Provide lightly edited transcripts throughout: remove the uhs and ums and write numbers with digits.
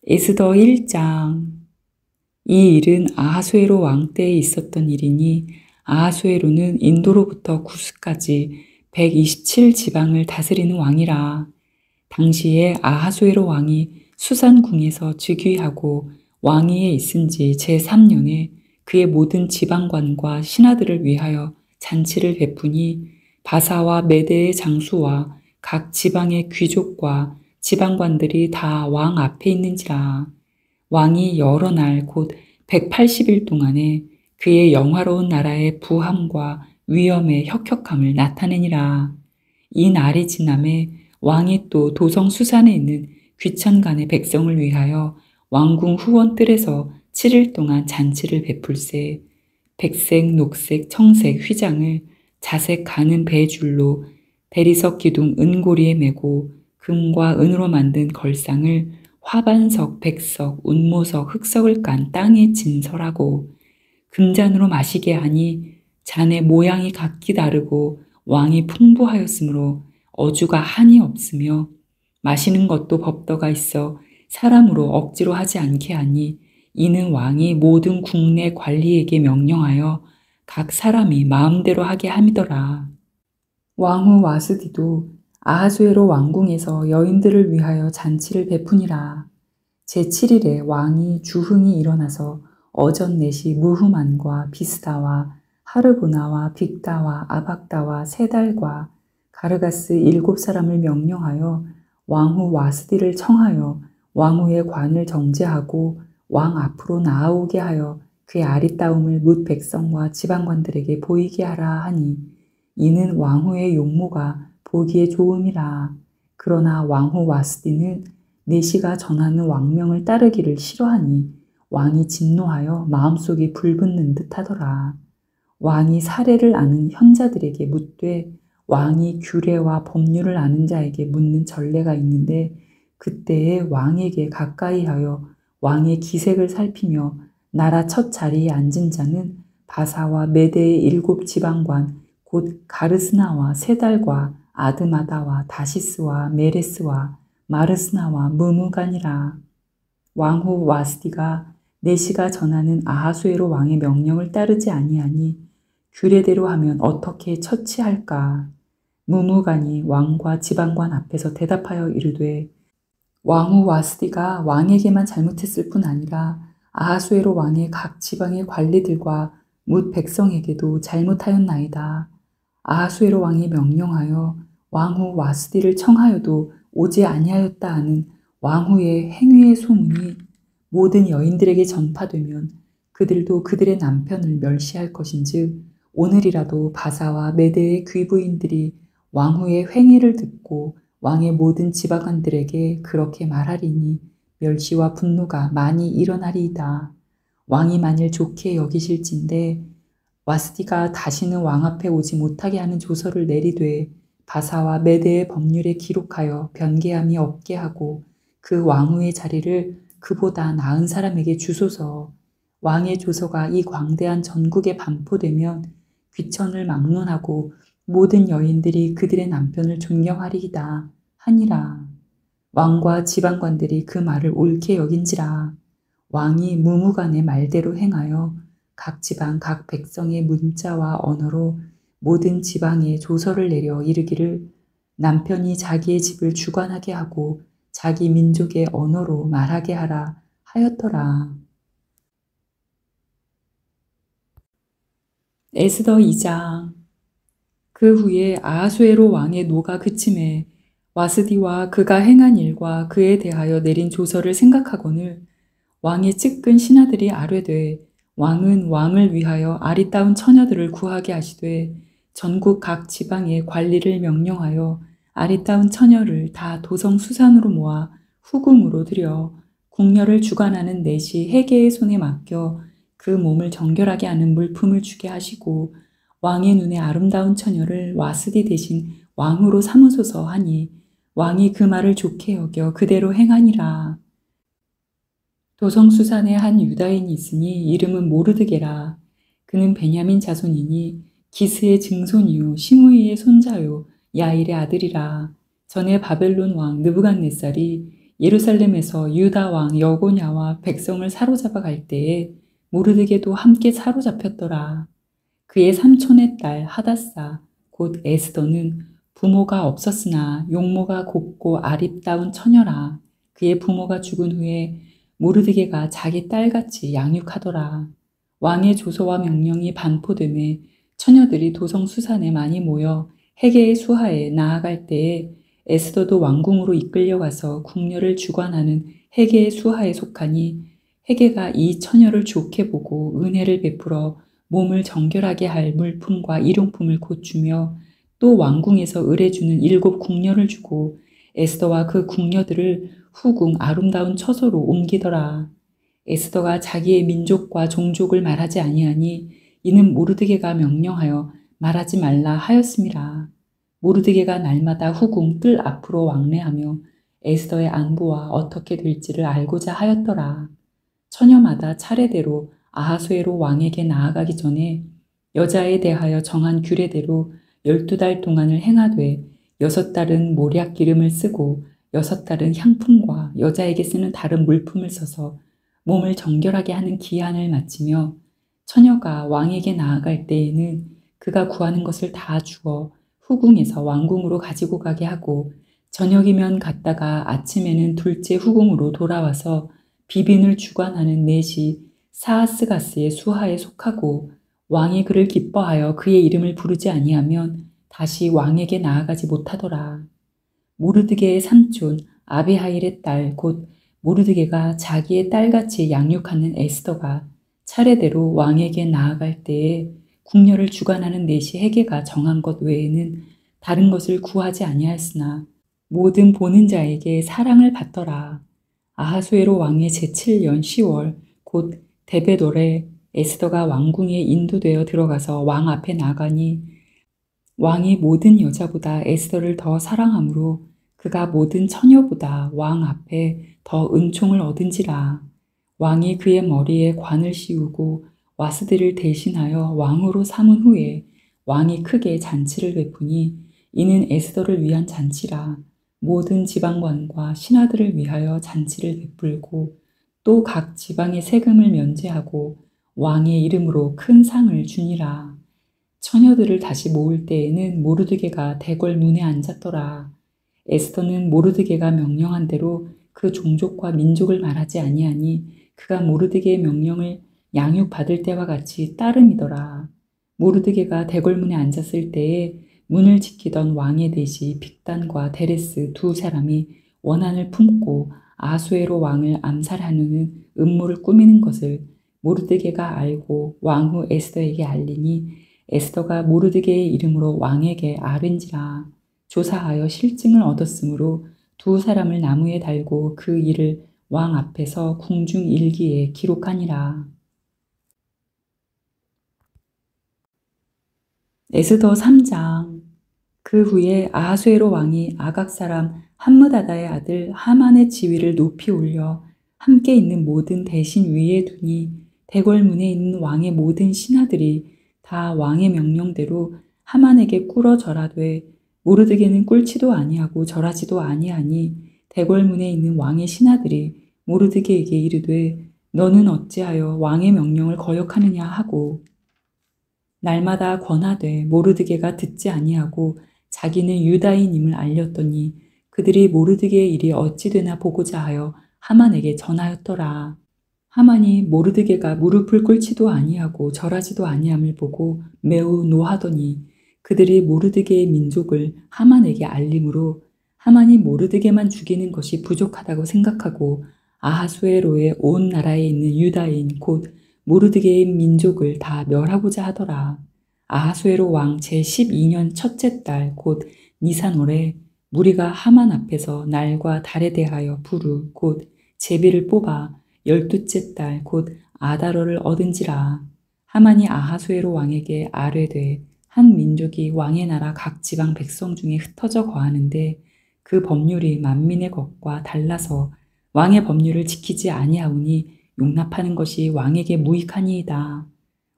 에스더 1장. 이 일은 아하수에로 왕 때에 있었던 일이니 아하수에로는 인도로부터 구스까지 127지방을 다스리는 왕이라. 당시에 아하수에로 왕이 수산궁에서 즉위하고 왕위에 있은 지 제3년에 그의 모든 지방관과 신하들을 위하여 잔치를 베푸니 바사와 메대의 장수와 각 지방의 귀족과 지방관들이 다 왕 앞에 있는지라. 왕이 여러 날 곧 180일 동안에 그의 영화로운 나라의 부함과 위엄의 혁혁함을 나타내니라. 이 날이 지남에 왕이 또 도성 수산에 있는 귀천간의 백성을 위하여 왕궁 후원 뜰에서 7일 동안 잔치를 베풀세. 백색, 녹색, 청색 휘장을 자색 가는 배줄로 대리석 기둥 은고리에 메고 금과 은으로 만든 걸상을 화반석, 백석, 운모석, 흑석을 깐 땅에 진설하고 금잔으로 마시게 하니 잔의 모양이 각기 다르고 왕이 풍부하였으므로 어주가 한이 없으며 마시는 것도 법도가 있어 사람으로 억지로 하지 않게 하니 이는 왕이 모든 국내 관리에게 명령하여 각 사람이 마음대로 하게 함이더라. 왕후 와스디도 아하수에로 왕궁에서 여인들을 위하여 잔치를 베푸니라. 제7일에 왕이 주흥이 일어나서 어전 넷이 무후만과 비스다와 하르보나와 빅다와 아박다와 세달과 가르가스 7사람을 명령하여 왕후 와스디를 청하여 왕후의 관을 정제하고 왕 앞으로 나아오게 하여 그의 아리따움을 뭇 백성과 지방관들에게 보이게 하라 하니 이는 왕후의 용모가 보기에 좋음이라. 그러나 왕후 와스디는 내시가 전하는 왕명을 따르기를 싫어하니 왕이 진노하여 마음속이 불붙는 듯하더라. 왕이 사례를 아는 현자들에게 묻되 왕이 규례와 법률을 아는 자에게 묻는 전례가 있는데 그때에 왕에게 가까이하여 왕의 기색을 살피며 나라 첫 자리에 앉은 자는 바사와 메대의 7지방관 곧 가르스나와 세달과 아드마다와 다시스와 메레스와 마르스나와 무무간이라. 왕후 와스디가 내시가 전하는 아하수에로 왕의 명령을 따르지 아니하니 규례대로 하면 어떻게 처치할까? 무무간이 왕과 지방관 앞에서 대답하여 이르되 왕후 와스디가 왕에게만 잘못했을 뿐 아니라 아하수에로 왕의 각 지방의 관리들과 뭇 백성에게도 잘못하였나이다. 아하수에로 왕이 명령하여 왕후 와스디를 청하여도 오지 아니하였다 하는 왕후의 행위의 소문이 모든 여인들에게 전파되면 그들도 그들의 남편을 멸시할 것인즉 오늘이라도 바사와 메대의 귀부인들이 왕후의 행위를 듣고 왕의 모든 지방관들에게 그렇게 말하리니 멸시와 분노가 많이 일어나리이다. 왕이 만일 좋게 여기실진데 와스디가 다시는 왕 앞에 오지 못하게 하는 조서를 내리되 바사와 메대의 법률에 기록하여 변개함이 없게 하고 그 왕후의 자리를 그보다 나은 사람에게 주소서. 왕의 조서가 이 광대한 전국에 반포되면 귀천을 막론하고 모든 여인들이 그들의 남편을 존경하리이다 하니라. 왕과 지방관들이 그 말을 옳게 여긴지라. 왕이 무무간의 말대로 행하여 각 지방 각 백성의 문자와 언어로 모든 지방에 조서를 내려 이르기를 남편이 자기의 집을 주관하게 하고 자기 민족의 언어로 말하게 하라 하였더라. 에스더 2장. 그 후에 아하수에로 왕의 노가 그침에 와스디와 그가 행한 일과 그에 대하여 내린 조서를 생각하거늘 왕의 측근 신하들이 아뢰되 왕은 왕을 위하여 아리따운 처녀들을 구하게 하시되 전국 각 지방의 관리를 명령하여 아리따운 처녀를 다 도성 수산으로 모아 후궁으로 들여 궁녀를 주관하는 넷이 해계의 손에 맡겨 그 몸을 정결하게 하는 물품을 주게 하시고 왕의 눈에 아름다운 처녀를 와스디 대신 왕으로 삼으소서 하니 왕이 그 말을 좋게 여겨 그대로 행하니라. 도성수산에 한 유다인이 있으니 이름은 모르드게라. 그는 베냐민 자손이니 기스의 증손이요 시므이의 손자요 야일의 아들이라. 전에 바벨론 왕 느부갓네살이 예루살렘에서 유다 왕 여고냐와 백성을 사로잡아 갈 때에 모르드게도 함께 사로잡혔더라. 그의 삼촌의 딸 하다사 곧 에스더는 부모가 없었으나 용모가 곱고 아립다운 처녀라. 그의 부모가 죽은 후에 모르드게가 자기 딸같이 양육하더라. 왕의 조서와 명령이 반포됨에 처녀들이 도성 수산에 많이 모여 헤게의 수하에 나아갈 때에 에스더도 왕궁으로 이끌려가서 궁녀를 주관하는 헤게의 수하에 속하니 헤게가 이 처녀를 좋게 보고 은혜를 베풀어 몸을 정결하게 할 물품과 일용품을 곧 주며 또 왕궁에서 을해주는 7 궁녀를 주고 에스더와 그 궁녀들을 후궁 아름다운 처소로 옮기더라. 에스더가 자기의 민족과 종족을 말하지 아니하니 이는 모르드게가 명령하여 말하지 말라 하였음이라. 모르드게가 날마다 후궁 뜰 앞으로 왕래하며 에스더의 안부와 어떻게 될지를 알고자 하였더라. 처녀마다 차례대로 아하수에로 왕에게 나아가기 전에 여자에 대하여 정한 규례대로 12달 동안을 행하되 6달은 몰약 기름을 쓰고 6달은 향품과 여자에게 쓰는 다른 물품을 써서 몸을 정결하게 하는 기한을 마치며 처녀가 왕에게 나아갈 때에는 그가 구하는 것을 다 주어 후궁에서 왕궁으로 가지고 가게 하고 저녁이면 갔다가 아침에는 둘째 후궁으로 돌아와서 비빈을 주관하는 넷이 사하스가스의 수하에 속하고 왕이 그를 기뻐하여 그의 이름을 부르지 아니하면 다시 왕에게 나아가지 못하더라. 모르드게의 삼촌 아비하일의 딸 곧 모르드게가 자기의 딸같이 양육하는 에스더가 차례대로 왕에게 나아갈 때에 궁녀를 주관하는 넷이 헤게가 정한 것 외에는 다른 것을 구하지 아니하였으나 모든 보는 자에게 사랑을 받더라. 아하수에로 왕의 제7년 10월 곧 데베돌에 에스더가 왕궁에 인도되어 들어가서 왕 앞에 나가니 왕이 모든 여자보다 에스더를 더 사랑하므로 그가 모든 처녀보다 왕 앞에 더 은총을 얻은지라. 왕이 그의 머리에 관을 씌우고 와스들을 대신하여 왕으로 삼은 후에 왕이 크게 잔치를 베푸니 이는 에스더를 위한 잔치라. 모든 지방관과 신하들을 위하여 잔치를 베풀고 또 각 지방의 세금을 면제하고 왕의 이름으로 큰 상을 주니라. 처녀들을 다시 모을 때에는 모르드게가 대궐 문에 앉았더라. 에스더는 모르드게가 명령한 대로 그 종족과 민족을 말하지 아니하니 그가 모르드게의 명령을 양육받을 때와 같이 따름이더라. 모르드게가 대궐문에 앉았을 때에 문을 지키던 왕의 대시 빅단과 데레스 2 사람이 원한을 품고 아수에로 왕을 암살하는 음모를 꾸미는 것을 모르드게가 알고 왕후 에스더에게 알리니 에스더가 모르드게의 이름으로 왕에게 아른지라. 조사하여 실증을 얻었으므로 2 사람을 나무에 달고 그 일을 왕 앞에서 궁중 일기에 기록하니라. 에스더 3장. 그 후에 아하수에로 왕이 아각 사람 함므다다의 아들 하만의 지위를 높이 올려 함께 있는 모든 대신 위에 두니 대궐문에 있는 왕의 모든 신하들이 다 왕의 명령대로 하만에게 꿇어 절하되 모르드게는 꿇지도 아니하고 절하지도 아니하니 대궐문에 있는 왕의 신하들이 모르드게에게 이르되 너는 어찌하여 왕의 명령을 거역하느냐 하고 날마다 권하되 모르드게가 듣지 아니하고 자기는 유다인임을 알렸더니 그들이 모르드게의 일이 어찌 되나 보고자 하여 하만에게 전하였더라. 하만이 모르드게가 무릎을 꿇지도 아니하고 절하지도 아니함을 보고 매우 노하더니 그들이 모르드게의 민족을 하만에게 알림으로 하만이 모르드게만 죽이는 것이 부족하다고 생각하고 아하수에로의 온 나라에 있는 유다인 곧 모르드게의 민족을 다 멸하고자 하더라. 아하수에로 왕 제12년 첫째 달 곧 니산월에 무리가 하만 앞에서 날과 달에 대하여 부르 곧 제비를 뽑아 12째 달 곧 아다러를 얻은지라. 하만이 아하수에로 왕에게 아뢰되 한 민족이 왕의 나라 각 지방 백성 중에 흩어져 거하는데 그 법률이 만민의 것과 달라서 왕의 법률을 지키지 아니하오니 용납하는 것이 왕에게 무익하니이다.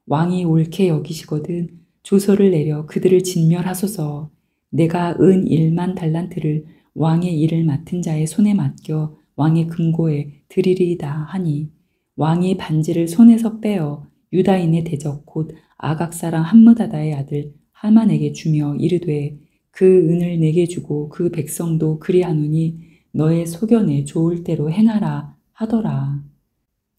왕이 옳게 여기시거든 조서를 내려 그들을 진멸하소서. 내가 은 1만 달란트를 왕의 일을 맡은 자의 손에 맡겨 왕의 금고에 드리리이다 하니 왕이 반지를 손에서 빼어 유다인의 대적 곧 아각 사람 함므다다의 아들 하만에게 주며 이르되 그 은을 내게 주고 그 백성도 그리하노니 너의 소견에 좋을 대로 행하라 하더라.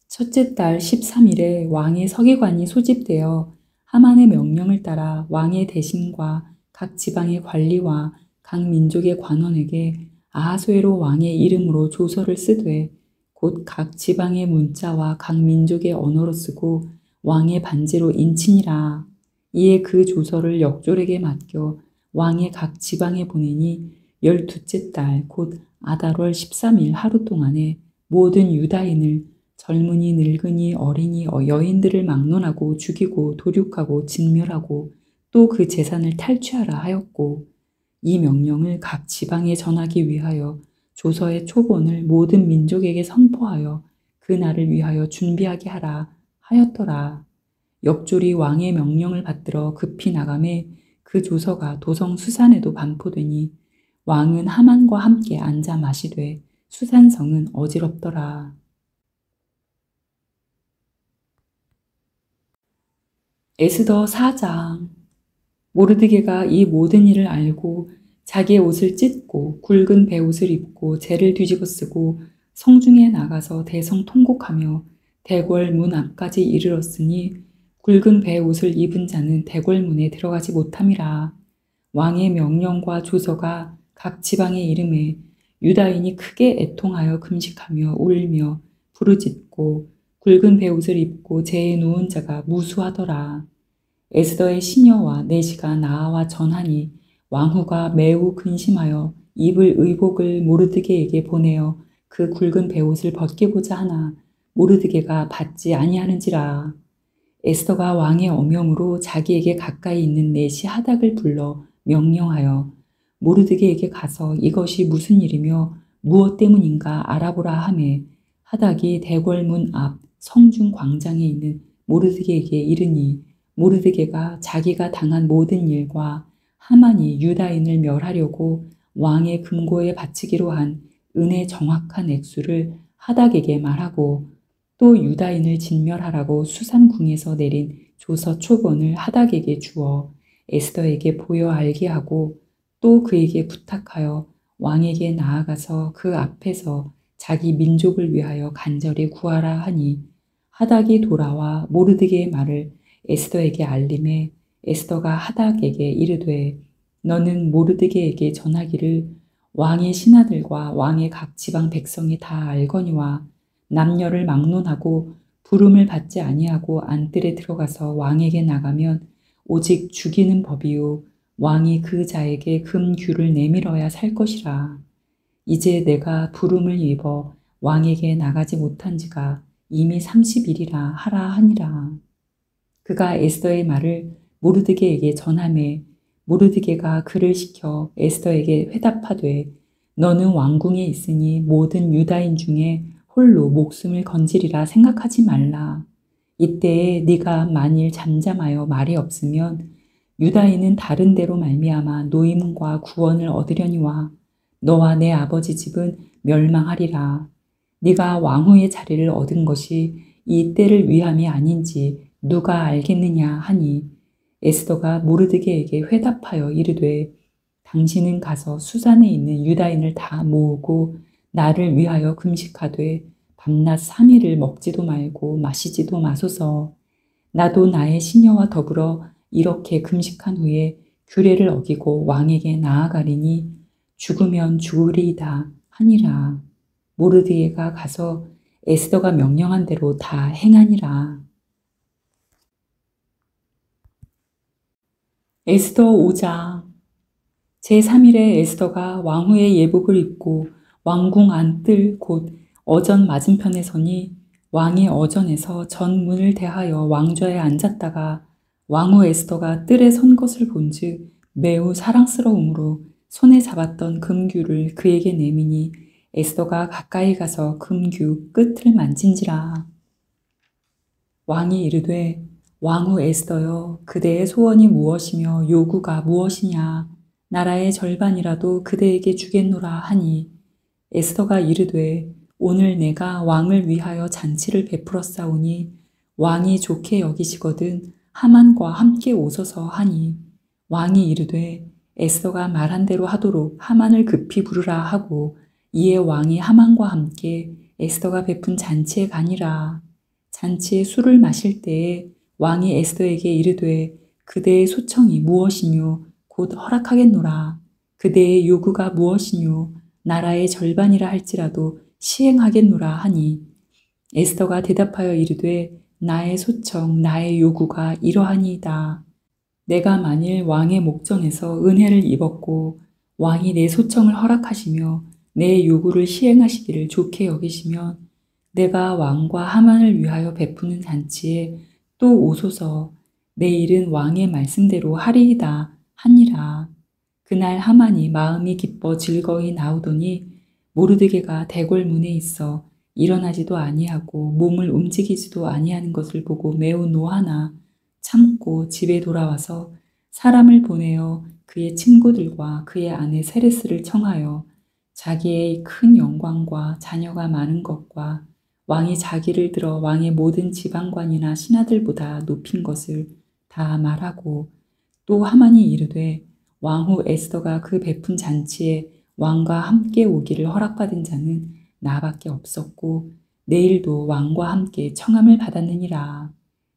첫째 달 13일에 왕의 서기관이 소집되어 하만의 명령을 따라 왕의 대신과 각 지방의 관리와 각 민족의 관원에게 아하수에로 왕의 이름으로 조서를 쓰되 곧 각 지방의 문자와 각 민족의 언어로 쓰고 왕의 반지로 인치니라. 이에 그 조서를 역졸에게 맡겨 왕의 각 지방에 보내니 12째 달 곧 아달월 13일 하루 동안에 모든 유다인을 젊은이 늙은이 어린이 여인들을 막론하고 죽이고 도륙하고 진멸하고 또 그 재산을 탈취하라 하였고 이 명령을 각 지방에 전하기 위하여 조서의 초본을 모든 민족에게 선포하여 그 날을 위하여 준비하게 하라 하였더라. 역졸이 왕의 명령을 받들어 급히 나가매 그 조서가 도성 수산에도 반포되니 왕은 하만과 함께 앉아 마시되 수산성은 어지럽더라. 에스더 4장. 모르드게가 이 모든 일을 알고 자기의 옷을 찢고 굵은 베옷을 입고 재를 뒤집어 쓰고 성중에 나가서 대성 통곡하며 대궐 문 앞까지 이르렀으니 굵은 베옷을 입은 자는 대궐 문에 들어가지 못함이라. 왕의 명령과 조서가 각 지방의 이름에 유다인이 크게 애통하여 금식하며 울며 부르짖고 굵은 베옷을 입고 재에 누운 자가 무수하더라. 에스더의 시녀와 내시가 나아와 전하니 왕후가 매우 근심하여 입을 의복을 모르드게에게 보내어 그 굵은 베옷을 벗기고자 하나 모르드게가 받지 아니하는지라. 에스더가 왕의 어명으로 자기에게 가까이 있는 내시 하닥을 불러 명령하여 모르드게에게 가서 이것이 무슨 일이며 무엇 때문인가 알아보라 하매 하닥이 대궐문 앞 성중 광장에 있는 모르드게에게 이르니 모르드게가 자기가 당한 모든 일과 하만이 유다인을 멸하려고 왕의 금고에 바치기로 한 은의 정확한 액수를 하닥에게 말하고 또 유다인을 진멸하라고 수산궁에서 내린 조서 초본을 하닥에게 주어 에스더에게 보여 알게 하고 또 그에게 부탁하여 왕에게 나아가서 그 앞에서 자기 민족을 위하여 간절히 구하라 하니 하닥이 돌아와 모르드게의 말을 에스더에게 알림해 에스더가 하닥에게 이르되 너는 모르드게에게 전하기를 왕의 신하들과 왕의 각 지방 백성이 다 알거니와 남녀를 막론하고 부름을 받지 아니하고 안뜰에 들어가서 왕에게 나가면 오직 죽이는 법이요 왕이 그 자에게 금규를 내밀어야 살 것이라. 이제 내가 부름을 입어 왕에게 나가지 못한 지가 이미 30일이라 하라 하니라. 그가 에스더의 말을 모르드게에게 전하매 모르드게가 그를 시켜 에스더에게 회답하되 너는 왕궁에 있으니 모든 유다인 중에 홀로 목숨을 건지리라 생각하지 말라. 이때에 네가 만일 잠잠하여 말이 없으면 유다인은 다른 데로 말미암아 노임과 구원을 얻으려니와 너와 내 아버지 집은 멸망하리라. 네가 왕후의 자리를 얻은 것이 이 때를 위함이 아닌지 누가 알겠느냐 하니 에스더가 모르드게에게 회답하여 이르되 당신은 가서 수산에 있는 유다인을 다 모으고 나를 위하여 금식하되 밤낮 3일을 먹지도 말고 마시지도 마소서. 나도 나의 시녀와 더불어 이렇게 금식한 후에 규례를 어기고 왕에게 나아가리니 죽으면 죽으리이다 하니라. 모르드게가 가서 에스더가 명령한 대로 다 행하니라. 에스더 5장. 제3일에 에스더가 왕후의 예복을 입고 왕궁 안뜰 곧 어전 맞은편에 서니 왕이 어전에서 전문을 대하여 왕좌에 앉았다가 왕후 에스더가 뜰에 선 것을 본즉 매우 사랑스러움으로 손에 잡았던 금규를 그에게 내미니 에스더가 가까이 가서 금규 끝을 만진지라. 왕이 이르되 왕후 에스더여 그대의 소원이 무엇이며 요구가 무엇이냐 나라의 절반이라도 그대에게 주겠노라 하니 에스더가 이르되 오늘 내가 왕을 위하여 잔치를 베풀었사오니 왕이 좋게 여기시거든 하만과 함께 오소서 하니 왕이 이르되 에스더가 말한 대로 하도록 하만을 급히 부르라 하고 이에 왕이 하만과 함께 에스더가 베푼 잔치에 가니라. 잔치에 술을 마실 때에 왕이 에스더에게 이르되 그대의 소청이 무엇이뇨 곧 허락하겠노라. 그대의 요구가 무엇이뇨 나라의 절반이라 할지라도 시행하겠노라 하니 에스더가 대답하여 이르되 나의 소청 나의 요구가 이러하니이다. 내가 만일 왕의 목전에서 은혜를 입었고 왕이 내 소청을 허락하시며 내 요구를 시행하시기를 좋게 여기시면 내가 왕과 하만을 위하여 베푸는 잔치에 또 오소서 내일은 왕의 말씀대로 하리이다 하니라. 그날 하만이 마음이 기뻐 즐거이 나오더니 모르드게가 대궐문에 있어 일어나지도 아니하고 몸을 움직이지도 아니하는 것을 보고 매우 노하나 참고 집에 돌아와서 사람을 보내어 그의 친구들과 그의 아내 세레스를 청하여 자기의 큰 영광과 자녀가 많은 것과 왕이 자기를 들어 왕의 모든 지방관이나 신하들보다 높인 것을 다 말하고 또 하만이 이르되 왕후 에스더가 그 베푼 잔치에 왕과 함께 오기를 허락받은 자는 나밖에 없었고 내일도 왕과 함께 청함을 받았느니라.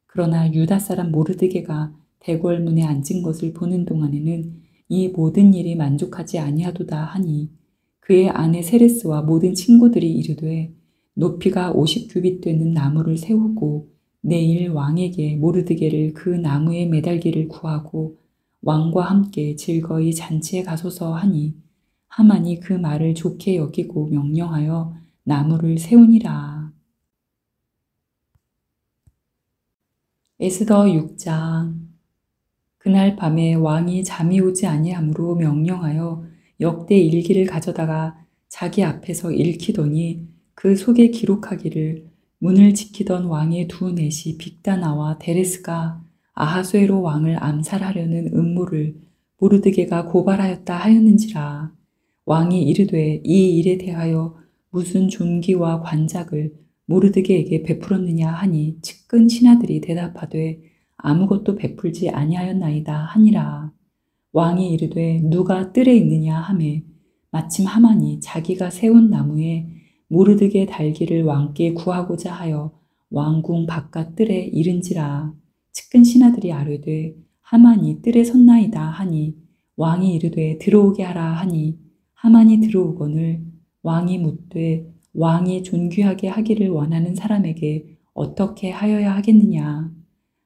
그러나 유다 사람 모르드게가 대궐문에 앉은 것을 보는 동안에는 이 모든 일이 만족하지 아니하도다 하니 그의 아내 세레스와 모든 친구들이 이르되 높이가 50규빗 되는 나무를 세우고 내일 왕에게 모르드게를 그 나무에 매달기를 구하고 왕과 함께 즐거이 잔치에 가소서 하니 하만이 그 말을 좋게 여기고 명령하여 나무를 세우니라. 에스더 6장. 그날 밤에 왕이 잠이 오지 아니하므로 명령하여 역대 일기를 가져다가 자기 앞에서 읽히더니 그 속에 기록하기를 문을 지키던 왕의 두 넷이 빅다나와 데레스가 아하수에로 왕을 암살하려는 음모를 모르드게가 고발하였다 하였는지라. 왕이 이르되 이 일에 대하여 무슨 존귀와 관작을 모르드게에게 베풀었느냐 하니 측근 신하들이 대답하되 아무것도 베풀지 아니하였나이다 하니라. 왕이 이르되 누가 뜰에 있느냐 하매 마침 하만이 자기가 세운 나무에 모르드게 달기를 왕께 구하고자 하여 왕궁 바깥 뜰에 이른지라. 측근 신하들이 아뢰되 하만이 뜰에 섰나이다 하니 왕이 이르되 들어오게 하라 하니 하만이 들어오거늘 왕이 묻되 왕이 존귀하게 하기를 원하는 사람에게 어떻게 하여야 하겠느냐.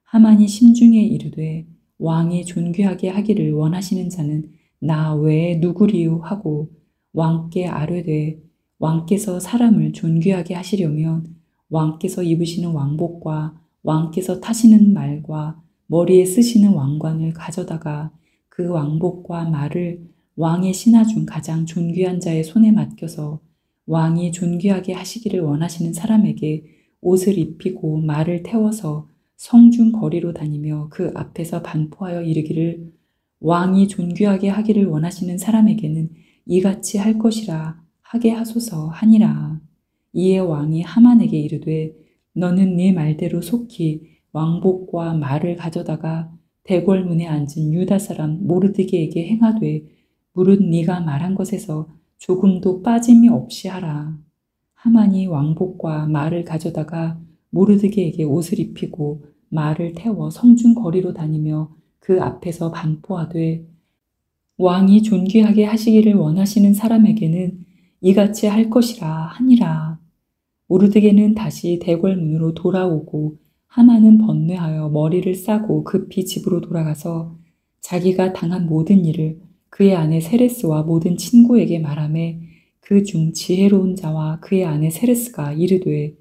하만이 심중에 이르되 왕이 존귀하게 하기를 원하시는 자는 나 외에 누구리요 하고 왕께 아뢰되 왕께서 사람을 존귀하게 하시려면 왕께서 입으시는 왕복과 왕께서 타시는 말과 머리에 쓰시는 왕관을 가져다가 그 왕복과 말을 왕의 신하 중 가장 존귀한 자의 손에 맡겨서 왕이 존귀하게 하시기를 원하시는 사람에게 옷을 입히고 말을 태워서 성중 거리로 다니며 그 앞에서 반포하여 이르기를 왕이 존귀하게 하기를 원하시는 사람에게는 이같이 할 것이라 하게 하소서 하니라. 이에 왕이 하만에게 이르되 너는 네 말대로 속히 왕복과 말을 가져다가 대궐문에 앉은 유다 사람 모르드게에게 행하되 무릇 네가 말한 것에서 조금도 빠짐이 없이 하라. 하만이 왕복과 말을 가져다가 모르드게에게 옷을 입히고 말을 태워 성중 거리로 다니며 그 앞에서 반포하되 왕이 존귀하게 하시기를 원하시는 사람에게는 이같이 할 것이라 하니라. 모르드게는 다시 대궐문으로 돌아오고 하만은 번뇌하여 머리를 싸고 급히 집으로 돌아가서 자기가 당한 모든 일을 그의 아내 세레스와 모든 친구에게 말하매 그 중 지혜로운 자와 그의 아내 세레스가 이르되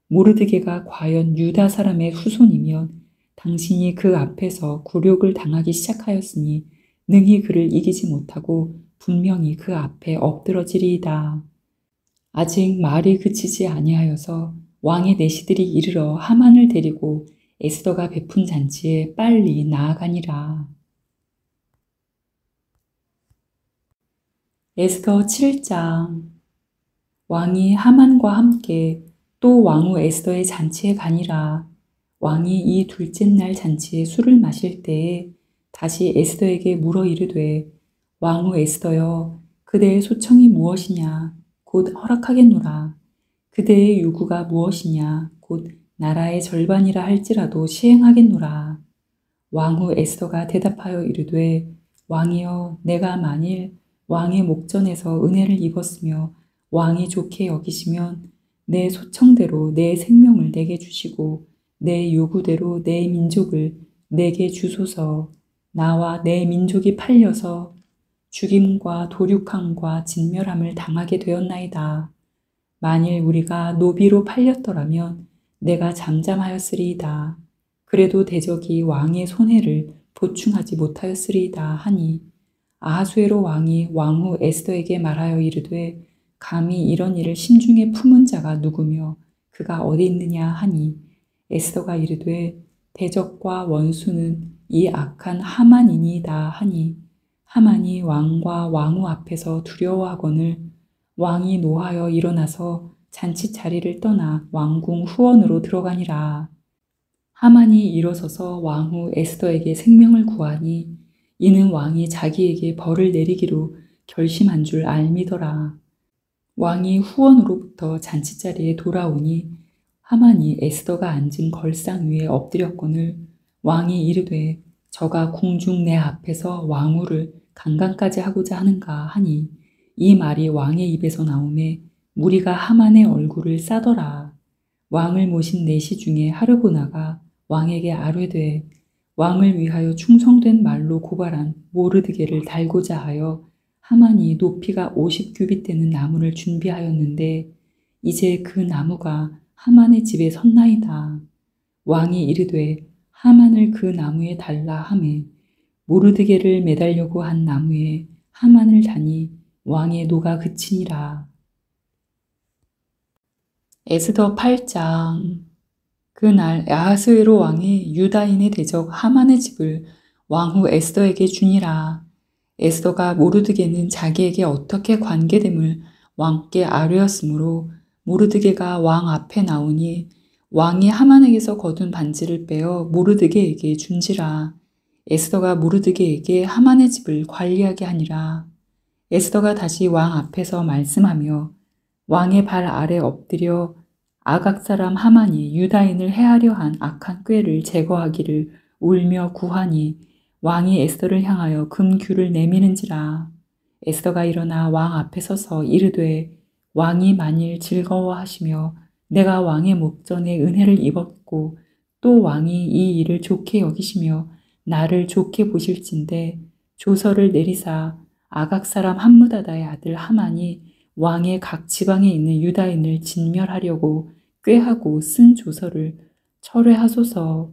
모르드게가 과연 유다 사람의 후손이면 당신이 그 앞에서 굴욕을 당하기 시작하였으니 능히 그를 이기지 못하고 분명히 그 앞에 엎드러지리이다. 아직 말이 그치지 아니하여서 왕의 내시들이 이르러 하만을 데리고 에스더가 베푼 잔치에 빨리 나아가니라. 에스더 7장. 왕이 하만과 함께 또 왕후 에스더의 잔치에 가니라. 왕이 이 둘째 날 잔치에 술을 마실 때에 다시 에스더에게 물어 이르되 왕후 에스더여 그대의 소청이 무엇이냐 곧 허락하겠노라. 그대의 요구가 무엇이냐 곧 나라의 절반이라 할지라도 시행하겠노라. 왕후 에스더가 대답하여 이르되 왕이여 내가 만일 왕의 목전에서 은혜를 입었으며 왕이 좋게 여기시면 내 소청대로 내 생명을 내게 주시고 내 요구대로 내 민족을 내게 주소서. 나와 내 민족이 팔려서 죽임과 도륙함과 진멸함을 당하게 되었나이다. 만일 우리가 노비로 팔렸더라면 내가 잠잠하였으리이다. 그래도 대적이 왕의 손해를 보충하지 못하였으리이다 하니 아하수에로 왕이 왕후 에스더에게 말하여 이르되 감히 이런 일을 심중에 품은 자가 누구며 그가 어디 있느냐 하니 에스더가 이르되 대적과 원수는 이 악한 하만이니이다 하니 하만이 왕과 왕후 앞에서 두려워하거늘 왕이 노하여 일어나서 잔치 자리를 떠나 왕궁 후원으로 들어가니라. 하만이 일어서서 왕후 에스더에게 생명을 구하니 이는 왕이 자기에게 벌을 내리기로 결심한 줄 알미더라. 왕이 후원으로부터 잔치자리에 돌아오니 하만이 에스더가 앉은 걸상 위에 엎드렸거늘 왕이 이르되 저가 궁중 내 앞에서 왕후를 강간까지 하고자 하는가 하니 이 말이 왕의 입에서 나오매 무리가 하만의 얼굴을 싸더라. 왕을 모신 내시 중에 하르보나가 왕에게 아뢰되 왕을 위하여 충성된 말로 고발한 모르드게를 달고자 하여 하만이 높이가 50규빗 되는 나무를 준비하였는데 이제 그 나무가 하만의 집에 섰나이다. 왕이 이르되 하만을 그 나무에 달라 하매 모르드게를 매달려고 한 나무에 하만을 다니 왕의 노가 그치니라. 에스더 8장. 그날 아하스웨로 왕이 유다인의 대적 하만의 집을 왕후 에스더에게 주니라. 에스더가 모르드게는 자기에게 어떻게 관계됨을 왕께 아뢰었으므로 모르드게가 왕 앞에 나오니 왕이 하만에게서 거둔 반지를 빼어 모르드게에게 준지라. 에스더가 모르드게에게 하만의 집을 관리하게 하니라. 에스더가 다시 왕 앞에서 말씀하며 왕의 발 아래 엎드려 아각 사람 하만이 유다인을 해하려 한 악한 꾀를 제거하기를 울며 구하니 왕이 에스더를 향하여 금규를 내미는지라. 에스더가 일어나 왕 앞에 서서 이르되 왕이 만일 즐거워하시며 내가 왕의 목전에 은혜를 입었고 또 왕이 이 일을 좋게 여기시며 나를 좋게 보실진대 조서를 내리사 아각 사람 함무다다의 아들 하만이 왕의 각 지방에 있는 유다인을 진멸하려고 꾀하고 쓴 조서를 철회하소서.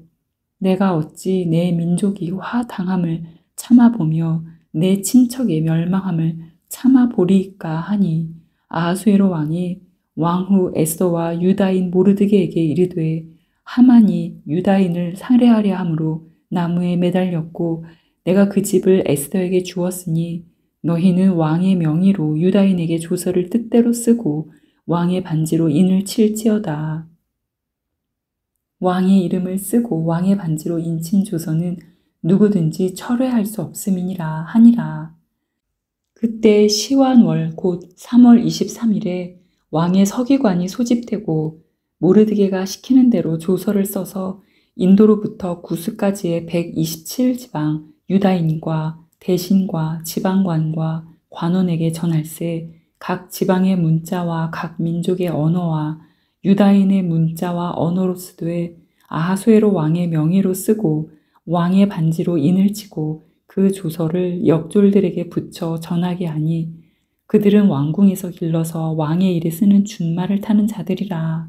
내가 어찌 내 민족이 화당함을 참아보며 내 친척의 멸망함을 참아보리이까 하니 아하수에로 왕이 왕후 에스더와 유다인 모르드게에게 이르되 하만이 유다인을 살해하려 함으로 나무에 매달렸고 내가 그 집을 에스더에게 주었으니 너희는 왕의 명의로 유다인에게 조서를 뜻대로 쓰고 왕의 반지로 인을 칠지어다. 왕의 이름을 쓰고 왕의 반지로 인친 조서는 누구든지 철회할 수 없음이니라 하니라. 그때 시완월 곧 3월 23일에 왕의 서기관이 소집되고 모르드게가 시키는 대로 조서를 써서 인도로부터 구스까지의 127지방 유다인과 대신과 지방관과 관원에게 전할세 각 지방의 문자와 각 민족의 언어와 유다인의 문자와 언어로 쓰되 아하수에로 왕의 명의로 쓰고 왕의 반지로 인을 치고 그 조서를 역졸들에게 붙여 전하게 하니 그들은 왕궁에서 길러서 왕의 일에 쓰는 준말을 타는 자들이라.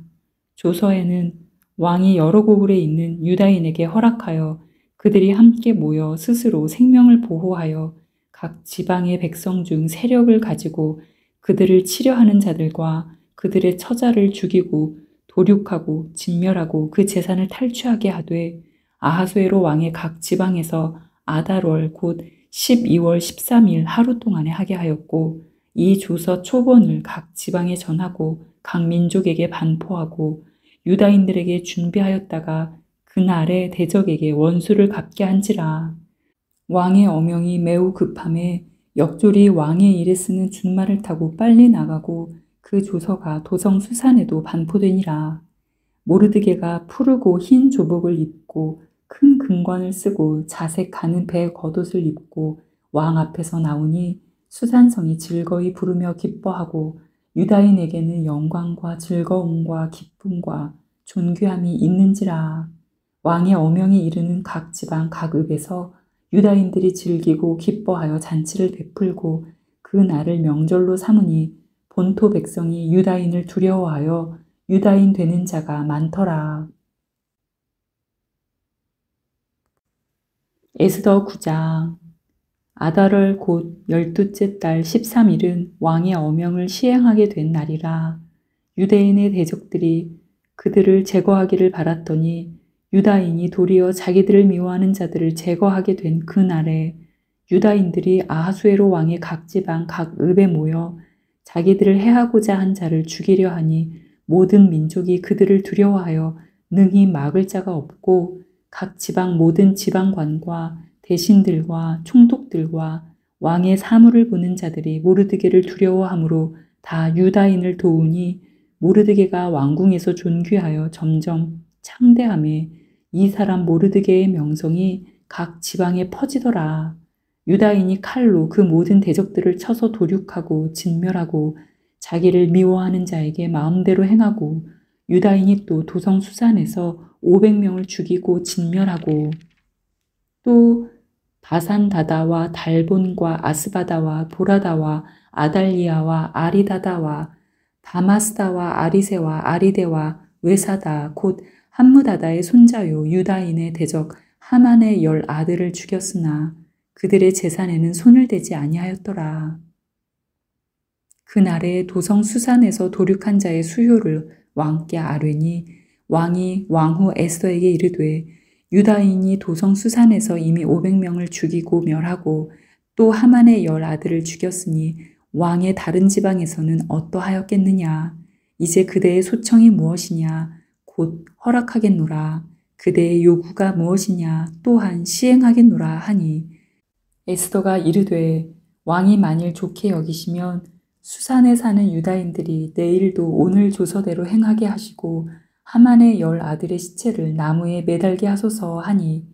조서에는 왕이 여러 고을에 있는 유다인에게 허락하여 그들이 함께 모여 스스로 생명을 보호하여 각 지방의 백성 중 세력을 가지고 그들을 치려하는 자들과 그들의 처자를 죽이고 도륙하고 진멸하고 그 재산을 탈취하게 하되 아하수에로 왕의 각 지방에서 아달월 곧 12월 13일 하루 동안에 하게 하였고 이 조서 초본을 각 지방에 전하고 각 민족에게 반포하고 유다인들에게 준비하였다가 그날에 대적에게 원수를 갚게 한지라. 왕의 어명이 매우 급함에 역졸이 왕의 일에 쓰는 준말을 타고 빨리 나가고 그 조서가 도성 수산에도 반포되니라. 모르드게가 푸르고 흰 조복을 입고 큰 금관을 쓰고 자색 가는 배 겉옷을 입고 왕 앞에서 나오니 수산성이 즐거이 부르며 기뻐하고 유다인에게는 영광과 즐거움과 기쁨과 존귀함이 있는지라. 왕의 어명이 이르는 각 지방 각 읍에서 유다인들이 즐기고 기뻐하여 잔치를 베풀고 그 날을 명절로 삼으니 본토 백성이 유다인을 두려워하여 유다인 되는 자가 많더라. 에스더 9장. 아달월 곧 12째 달 13일은 왕의 어명을 시행하게 된 날이라. 유대인의 대적들이 그들을 제거하기를 바랐더니 유다인이 도리어 자기들을 미워하는 자들을 제거하게 된 그 날에 유다인들이 아하수에로 왕의 각 지방 각 읍에 모여 자기들을 해하고자 한 자를 죽이려 하니 모든 민족이 그들을 두려워하여 능히 막을 자가 없고 각 지방 모든 지방관과 대신들과 총독들과 왕의 사물을 보는 자들이 모르드게를 두려워하므로 다 유다인을 도우니 모르드게가 왕궁에서 존귀하여 점점 창대함에 이 사람 모르드게의 명성이 각 지방에 퍼지더라. 유다인이 칼로 그 모든 대적들을 쳐서 도륙하고 진멸하고 자기를 미워하는 자에게 마음대로 행하고 유다인이 또 도성 수산에서 500명을 죽이고 진멸하고 또 바산다다와 달본과 아스바다와 보라다와 아달리아와 아리다다와 다마스다와 아리세와 아리데와 외사다 곧 함무다다의 손자요 유다인의 대적 하만의 10 아들을 죽였으나 그들의 재산에는 손을 대지 아니하였더라. 그날에 도성 수산에서 도륙한 자의 수효를 왕께 아뢰니 왕이 왕후 에스더에게 이르되 유다인이 도성 수산에서 이미 500명을 죽이고 멸하고 또 하만의 10 아들을 죽였으니 왕의 다른 지방에서는 어떠하였겠느냐. 이제 그대의 소청이 무엇이냐. 곧 허락하겠노라. 그대의 요구가 무엇이냐. 또한 시행하겠노라 하니 에스더가 이르되 왕이 만일 좋게 여기시면 수산에 사는 유다인들이 내일도 오늘 조서대로 행하게 하시고 하만의 10 아들의 시체를 나무에 매달게 하소서 하니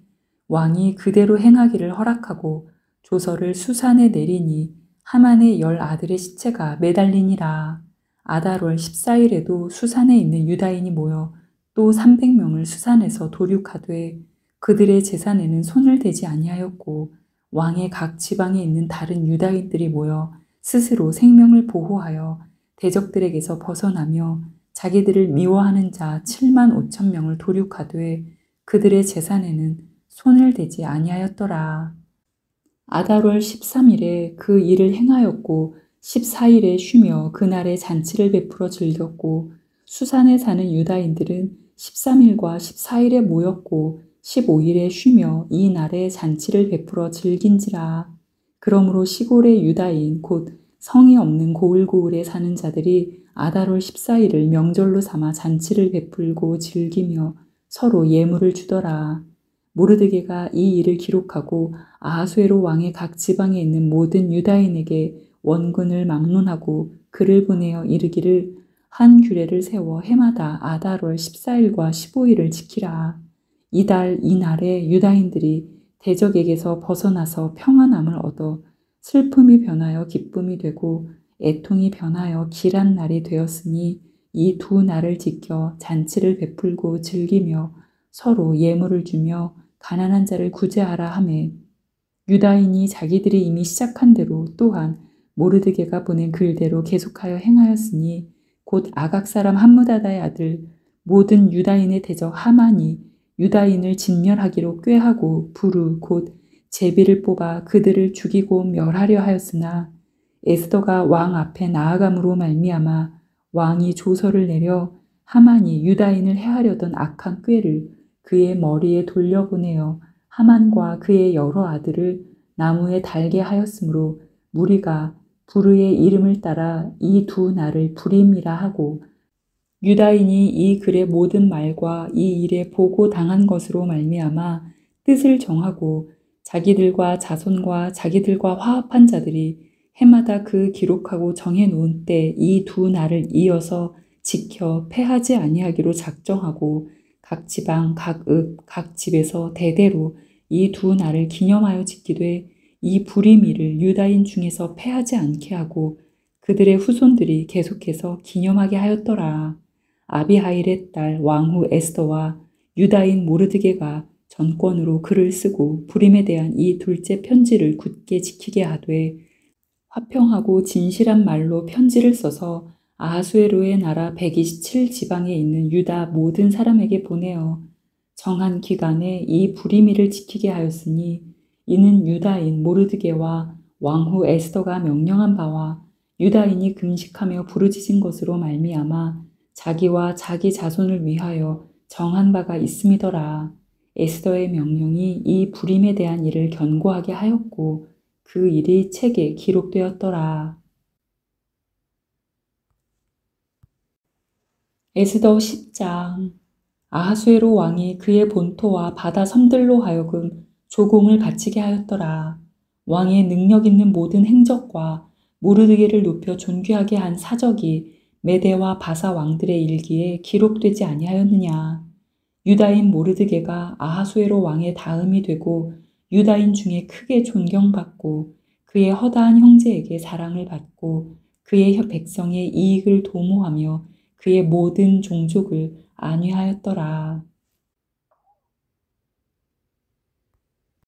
왕이 그대로 행하기를 허락하고 조서를 수산에 내리니 하만의 10 아들의 시체가 매달리니라. 아달월 14일에도 수산에 있는 유다인이 모여 또 300명을 수산에서 도륙하되 그들의 재산에는 손을 대지 아니하였고 왕의 각 지방에 있는 다른 유다인들이 모여 스스로 생명을 보호하여 대적들에게서 벗어나며 자기들을 미워하는 자 7만 5천 명을 도륙하되 그들의 재산에는 손을 대지 아니하였더라. 아달월 13일에 그 일을 행하였고 14일에 쉬며 그날에 잔치를 베풀어 즐겼고 수산에 사는 유다인들은 13일과 14일에 모였고 15일에 쉬며 이 날에 잔치를 베풀어 즐긴지라. 그러므로 시골의 유다인 곧 성이 없는 고을고을에 사는 자들이 아달월 14일을 명절로 삼아 잔치를 베풀고 즐기며 서로 예물을 주더라. 모르드게가 이 일을 기록하고 아하수에로 왕의 각 지방에 있는 모든 유다인에게 원군을 막론하고 글을 보내어 이르기를 한 규례를 세워 해마다 아달월 14일과 15일을 지키라. 이달 이날에 유다인들이 대적에게서 벗어나서 평안함을 얻어 슬픔이 변하여 기쁨이 되고 애통이 변하여 길한 날이 되었으니 이 두 날을 지켜 잔치를 베풀고 즐기며 서로 예물을 주며 가난한 자를 구제하라 하매 유다인이 자기들이 이미 시작한 대로 또한 모르드게가 보낸 글대로 계속하여 행하였으니 곧 아각 사람 함무다다의 아들 모든 유다인의 대적 하만이 유다인을 진멸하기로 꾀하고 부르 곧 제비를 뽑아 그들을 죽이고 멸하려 하였으나 에스더가 왕 앞에 나아감으로 말미암아 왕이 조서를 내려 하만이 유다인을 해하려던 악한 꾀를 그의 머리에 돌려보내어 하만과 그의 여러 아들을 나무에 달게 하였으므로 무리가 부르의 이름을 따라 이 두 날을 불임이라 하고 유다인이 이 글의 모든 말과 이 일에 보고 당한 것으로 말미암아 뜻을 정하고 자기들과 자손과 자기들과 화합한 자들이 해마다 그 기록하고 정해놓은 때 이 두 날을 이어서 지켜 패하지 아니하기로 작정하고 각 지방, 각 읍, 각 집에서 대대로 이 두 날을 기념하여 지키되 이 불임일을 유다인 중에서 패하지 않게 하고 그들의 후손들이 계속해서 기념하게 하였더라. 아비하일의 딸 왕후 에스더와 유다인 모르드게가 전권으로 글을 쓰고 불임에 대한 이 둘째 편지를 굳게 지키게 하되 화평하고 진실한 말로 편지를 써서 아하수에로의 나라 127지방에 있는 유다 모든 사람에게 보내어 정한 기간에 이 불임일을 지키게 하였으니 이는 유다인 모르드게와 왕후 에스더가 명령한 바와 유다인이 금식하며 부르짖은 것으로 말미암아 자기와 자기 자손을 위하여 정한 바가 있음이더라. 에스더의 명령이 이 불임에 대한 일을 견고하게 하였고 그 일이 책에 기록되었더라. 에스더 10장. 아하수에로 왕이 그의 본토와 바다 섬들로 하여금 조공을 바치게 하였더라. 왕의 능력 있는 모든 행적과 모르드게를 높여 존귀하게 한 사적이 메대와 바사 왕들의 일기에 기록되지 아니하였느냐. 유다인 모르드게가 아하수에로 왕의 다음이 되고 유다인 중에 크게 존경받고 그의 허다한 형제에게 사랑을 받고 그의 백성의 이익을 도모하며 그의 모든 종족을 안위하였더라.